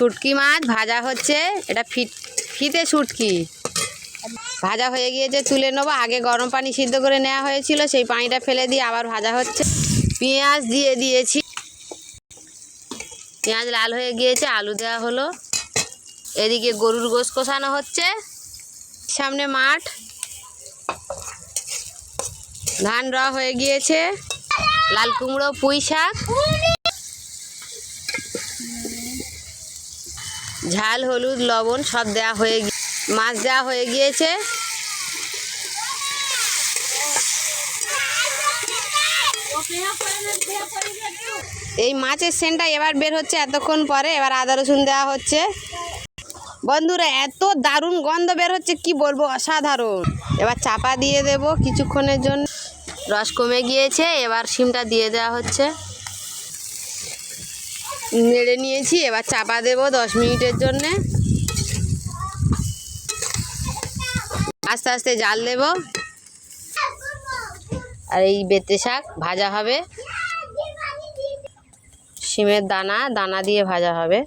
শুটকি মাছ ভাজা হচ্ছে। এটা ফিতে শুটকি ভাজা হয়ে গিয়েছে, তুলে নেবো। আগে গরম পানি সিদ্ধ করে নেওয়া হয়েছিল, সেই পানিটা ফেলে দিয়ে আবার ভাজা হচ্ছে। পেঁয়াজ দিয়ে দিয়েছি, পেঁয়াজ লাল হয়ে গিয়েছে, আলু দেওয়া হলো। এদিকে গরুর গোশ কষানো হচ্ছে। সামনে মাঠ, ধান র হয়ে গিয়েছে, লাল কুমড়ো, পুঁই শাক, ঝাল, হলুদ, লবণ সব দেওয়া হয়ে মাছ দেওয়া হয়ে গিয়েছে। এই মাছের সেন্টটা এবার বের হচ্ছে এতক্ষণ পরে। এবার আদা রসুন দেওয়া হচ্ছে। বন্ধুরা, এত দারুণ গন্ধ বের হচ্ছে, কি বলবো, অসাধারণ। এবার চাপা দিয়ে দেব কিছুক্ষণের জন্য। রস কমে গিয়েছে, এবার শিমটা দিয়ে দেওয়া হচ্ছে। নেড়ে নিয়েছি, এবার চাপা দেব 10 মিনিটের জন্যে। আস্তে আস্তে জাল দেব। আর এই বেতে শাক ভাজা হবে, শিমের দানা দিয়ে ভাজা হবে।